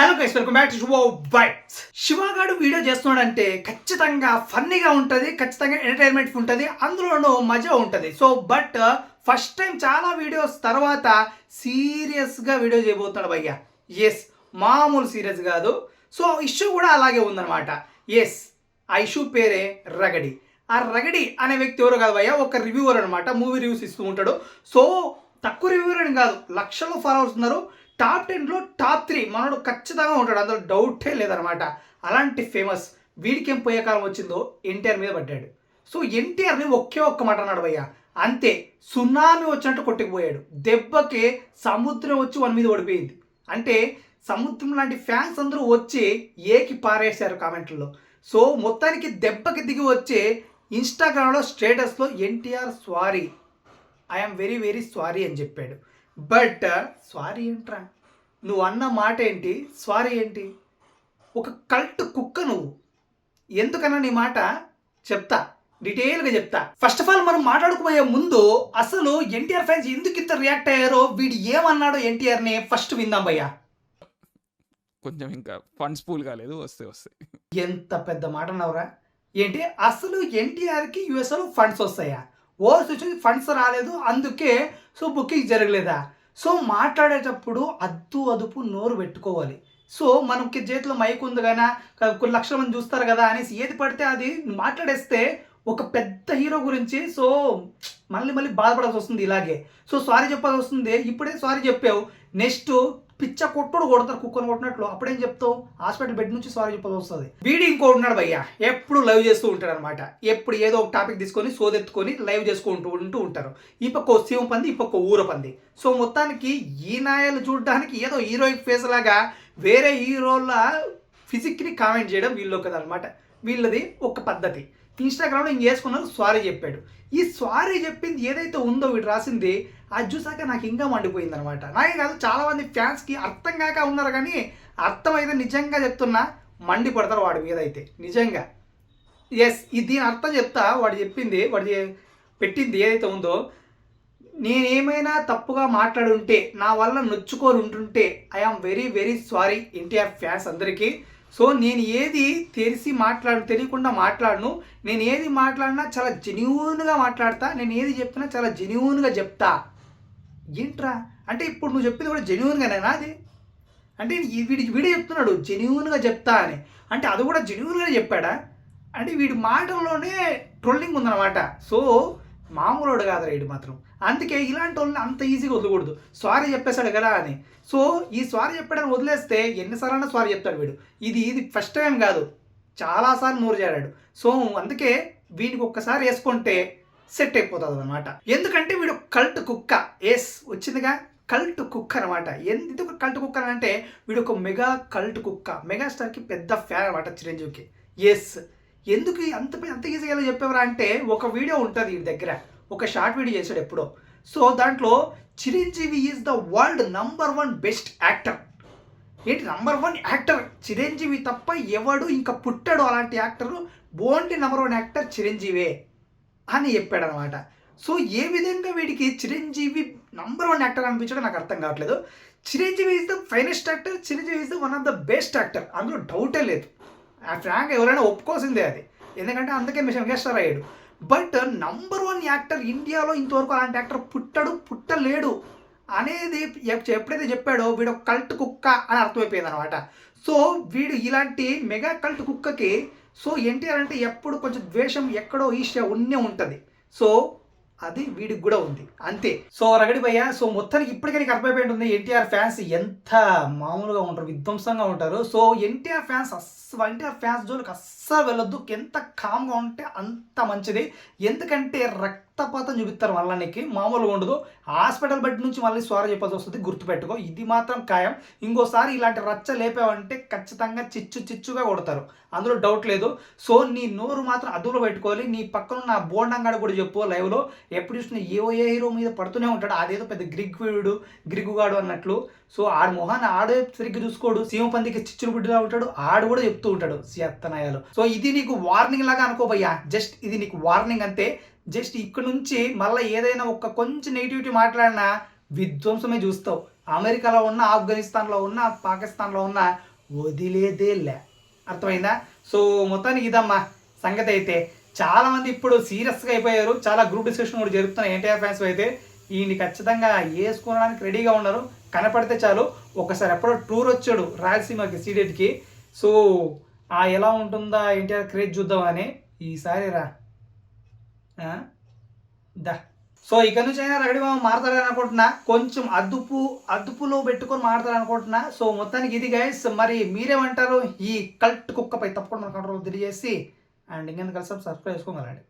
Hello guys, welcome back to Shiva Bytes. Shiva గాడు video చేస్తున్నాడంటే ఖచ్చితంగా ఫన్నీగా ఉంటుంది, ఖచ్చితంగా ఎంటర్టైన్మెంట్ ఉంటుంది, అందులోనూ మజా ఉంటుంది. సో బట్ ఫస్ట్ టైం చాలా వీడియోస్ తర్వాత సీరియస్గా వీడియో చేయబోతున్నాడు భయ్య. ఎస్, మామూలు సీరియస్ కాదు. సో ఇష్యూ కూడా అలాగే ఉందన్నమాట. ఎస్, ఆ ఇష్యూ పేరే రగడి. ఆ రగడి అనే వ్యక్తి ఎవరో కాదు భయ్య, ఒక రివ్యూవర్ అనమాట. మూవీ రివ్యూస్ ఇస్తూ ఉంటాడు. సో తక్కువ రివ్యూవర్ అని కాదు, లక్షల్లో ఫాలోవర్స్ ఉన్నారు. టాప్ 10లో టాప్ 3 మనోడు ఖచ్చితంగా ఉంటాడు, అందులో డౌటే లేదనమాట. అలాంటి ఫేమస్ వీడికి ఏం పోయే కాలం వచ్చిందో ఎన్టీఆర్ మీద పడ్డాడు. సో ఎన్టీఆర్ని ఒక్క మాట అన్నాడు భయ్య, అంతే. సునామీ వచ్చినట్టు కొట్టుకుపోయాడు. దెబ్బకి సముద్రం వచ్చి వన్ మీద ఓడిపోయింది. అంటే సముద్రం లాంటి ఫ్యాన్స్ అందరూ వచ్చి ఏకి పారేశారు కామెంట్లలో. సో మొత్తానికి దెబ్బకి దిగి వచ్చి ఇన్స్టాగ్రామ్లో స్టేటస్లో NTR sorry, I'm very very sorry అని చెప్పాడు. బట్ సారీ ఏంట్రా, నువ్వు అన్న మాట ఏంటి, సారీ ఏంటి? ఒక కల్ట్ కుక్క నువ్వు. ఎందుకన్నా నీ మాట చెప్తా, డీటెయిల్గా చెప్తా. ఫస్ట్ ఆఫ్ ఆల్ మనం మాట్లాడుకుపోయే ముందు అసలు ఎన్టీఆర్ ఫ్యాన్స్ ఎందుకు ఇంత రియాక్ట్ అయ్యారో, వీడు ఏమన్నాడో ఎన్టీఆర్ని ఫస్ట్ విందాం భయ్యా. కొంచెం ఇంకా ఫండ్స్ పూల్ కాలేదు, వస్తాయి. ఎంత పెద్ద మాట అన్నావురా. ఏంటి అసలు ఎన్టీఆర్కి యూఎస్లో ఫండ్స్ వస్తాయా? ఓవర్స్ వచ్చి ఫండ్స్ రాలేదు, అందుకే సో బుకింగ్ జరగలేదా? సో మాట్లాడేటప్పుడు అదుపు నోరు పెట్టుకోవాలి. సో మనకి చేతిలో మైక్ ఉంది కానీ కొన్ని లక్షల మంది చూస్తారు కదా అనేసి ఏది పడితే అది మాట్లాడేస్తే ఒక పెద్ద హీరో గురించి సో మళ్ళీ బాధపడాల్సి వస్తుంది ఇలాగే. సో సారీ చెప్పాల్సి వస్తుంది. ఇప్పుడే సారీ చెప్పావు, నెక్స్ట్ పిచ్చ కొట్టుడు కొడతారు కుక్కను కొట్టినట్లు, అప్పుడేం చెప్తావు? హాస్పిటల్ బెడ్ నుంచి సారీ చెప్పాల్సి వస్తుంది. వీడు ఇంకోటి ఉన్నాడు భయ్య, ఎప్పుడు లైవ్ చేస్తూ ఉంటాడు అనమాట. ఎప్పుడు ఏదో ఒక టాపిక్ తీసుకొని సోదెత్తుకొని లైవ్ చేసుకుంటూ ఉంటారు. ఈ పక్క శివం పంది, ఈ పక్క ఊర పంది. సో మొత్తానికి ఈ నాయాలు చూడడానికి ఏదో హీరోయిక్ ఫేస్ లాగా వేరే హీరోల ఫిజిక్ని కామెంట్ చేయడం వీళ్ళు కదా అనమాట. వీళ్ళది ఒక పద్ధతి. ఇన్స్టాగ్రామ్లో ఇంక వేసుకున్నారు, సారీ చెప్పాడు. ఈ సారీ చెప్పింది ఏదైతే ఉందో వీడు రాసింది, అది చూసాక నాకు ఇంకా మండిపోయింది అనమాట. నాకే కాదు, చాలామంది ఫ్యాన్స్కి అర్థం కాక ఉన్నారు, కానీ అర్థమైతే నిజంగా చెప్తున్నా మండిపడతారు వాడి మీద అయితే నిజంగా. ఎస్, దీని అర్థం చెప్తా. వాడు చెప్పింది, వాడు పెట్టింది ఏదైతే ఉందో, నేనేమైనా తప్పుగా మాట్లాడుంటే, నా వల్ల నొచ్చుకొని ఉంటుంటే I am very very sorry NTR fans అందరికీ. సో నేను ఏది తెలియకుండా మాట్లాడను. నేను ఏది మాట్లాడినా చాలా జెన్యూన్గా మాట్లాడతా. నేను ఏది చెప్పినా చాలా జెన్యూన్గా చెప్తా. ఏంట్రా అంటే ఇప్పుడు నువ్వు చెప్పింది కూడా జెన్యూన్గానేనా? అది అంటే వీడు చెప్తున్నాడు జెన్యూన్గా చెప్తా అని, అంటే అది కూడా జెన్యూన్గానే చెప్పాడా? అంటే వీడి మాటల్లోనే ట్రోలింగ్ ఉందన్నమాట. సో మామూలుడు కాదురా వీడు మాత్రం. అందుకే ఇలాంటి వాళ్ళని అంత ఈజీగా వదలకూడదు. సారీ చెప్పేశాడు కదా అని. సో ఈ సారీ చెప్పాడని వదిలేస్తే ఎన్నిసార్లు సారీ చెప్తాడు వీడు. ఇది ఫస్ట్ టైం కాదు, చాలాసార్లు నోరు చేరాడు. సో అందుకే వీడికి ఒక్కసారి వేసుకుంటే సెట్ అయిపోతుంది అనమాట. ఎందుకంటే వీడు కల్ట్ కుక్క. ఎస్, వచ్చిందిగా, కల్ట్ కుక్క అనమాట. ఎందుకు కల్ట్ కుక్క అని అంటే వీడు ఒక మెగా కల్ట్ కుక్క. మెగాస్టార్కి పెద్ద ఫ్యాన్ అనమాట చిరంజీవికి. ఎస్, ఎందుకు అంత ఈజీగా ఎలా చెప్పేవరా అంటే, ఒక వీడియో ఉంటుంది వీడి దగ్గర, ఒక షార్ట్ వీడియో చేశాడు ఎప్పుడో. సో దాంట్లో Chiranjeevi is the world number 1 best actor. ఏంటి నంబర్ 1 యాక్టర్? చిరంజీవి తప్ప ఎవడు ఇంకా పుట్టాడు అలాంటి యాక్టర్. ఓన్లీ నంబర్ 1 యాక్టర్ చిరంజీవే అని చెప్పాడు అనమాట. సో ఏ విధంగా వీడికి చిరంజీవి నంబర్ 1 యాక్టర్ అనిపించడం నాకు అర్థం కావట్లేదు. Chiranjeevi is the finest actor, Chiranjeevi is the one of the best actor, అందులో డౌటే లేదు. ఫ్రాంక్ ఎవరైనా ఒప్పుకోవాల్సిందే అది, ఎందుకంటే అందుకే మెగాస్టార్ అయ్యాడు. బట్ నంబర్ 1 యాక్టర్ ఇండియాలో ఇంతవరకు అలాంటి యాక్టర్ పుట్టలేడు అనేది ఎప్పుడైతే చెప్పాడో వీడు కల్ట్ కుక్క అని అర్థమైపోయింది అనమాట. సో వీడు ఇలాంటి మెగా కల్ట్ కుక్కకి సో ఎన్టీఆర్ అంటే ఎప్పుడు కొంచెం ద్వేషం ఎక్కడో ఈర్ష్య ఉన్నే ఉంటుంది. సో అది వీడికి కూడా ఉంది, అంతే. సో రగడి భయ్య, సో మొత్తానికి ఇప్పటికే నీకు అర్థమైపోయి ఉంటుంది ఎన్టీఆర్ ఫ్యాన్స్ ఎంత మామూలుగా ఉంటారు, విధ్వంసంగా ఉంటారు. సో ఎన్టీఆర్ ఫ్యాన్స్ జోలికి అస్సలు వెళ్ళొద్దు. ఎంత కామ్గా ఉంటే అంత మంచిది. ఎందుకంటే రక్తపాతం చూపిస్తారు వాళ్ళకి, మామూలుగా ఉండదు. హాస్పిటల్ బెడ్ నుంచి మళ్ళీ సారీ చెప్పాల్సి వస్తుంది, గుర్తుపెట్టుకో. ఇది మాత్రం ఖాయం. ఇంకోసారి ఇలాంటి రచ్చ లేపావంటే ఖచ్చితంగా చిచ్చుగా కొడతారు, అందులో డౌట్ లేదు. సో నీ నోరు మాత్రం అదుపులో పెట్టుకోవాలి. నీ పక్కన నా బోండంగాడు కూడా చెప్పు లైవ్లో, ఎప్పుడు చూసినా ఏ హీరో మీద పడుతూనే ఉంటాడు. అదేదో పెద్ద గ్రిగ్గుగాడు అన్నట్లు. సో ఆడు మొహాన్ని ఆడే సరిగ్గా చూసుకోడు. సీమ పందికి చిచ్చులు గుడ్డిలా ఉంటాడు, ఆడు కూడా చెప్తూ ఉంటాడు సియత్తనాయాలు. సో ఇది నీకు వార్నింగ్ లాగా అనుకోబయ్యా, జస్ట్ ఇది నీకు వార్నింగ్ అంతే. జస్ట్ ఇక్కడ నుంచి మళ్ళీ ఏదైనా కొంచెం నెగిటివిటీ మాట్లాడినా విధ్వంసమే చూస్తావు. అమెరికాలో ఉన్న, ఆఫ్ఘనిస్తాన్లో ఉన్న, పాకిస్తాన్లో ఉన్న వదిలేదేలే. అర్థమైందా? సో మొత్తానికి ఇదమ్మా సంగతి అయితే. చాలామంది ఇప్పుడు సీరియస్‌గా అయిపోయారు. చాలా గ్రూప్ డిస్కషన్ కూడా జరుగుతున్నాయి ఎన్టీఆర్ ఫ్యాన్స్ అయితే. ఈయన్ని ఖచ్చితంగా ఏసుకోవడానికి రెడీగా ఉన్నారు. కనపడితే చాలు. ఒకసారి ఎప్పుడో టూర్ వచ్చాడు రాయలసీమకి సీడెడ్‌కి. సో ఎలా ఉంటుందా ఎన్టీఆర్ క్రేజ్ చూద్దామని. ఈసారి రా. ఆ! దా. సో ఇక నుంచి అయినా రగడి మామ మారతాడని అనుకుంటున్నా. కొంచెం అదుపులో పెట్టుకొని మారతాడనుకుంటున్నా. సో మొత్తానికి ఇది గైస్. మరి మీరేమంటారు? ఈ కల్ట్ కుక్కపై తప్పకుండా మన కంట్రోల్ తెలియజేసి అండ్ ఇంకెందుకు కలిసి సబ్స్క్రైబ్ చేసుకోగలండి.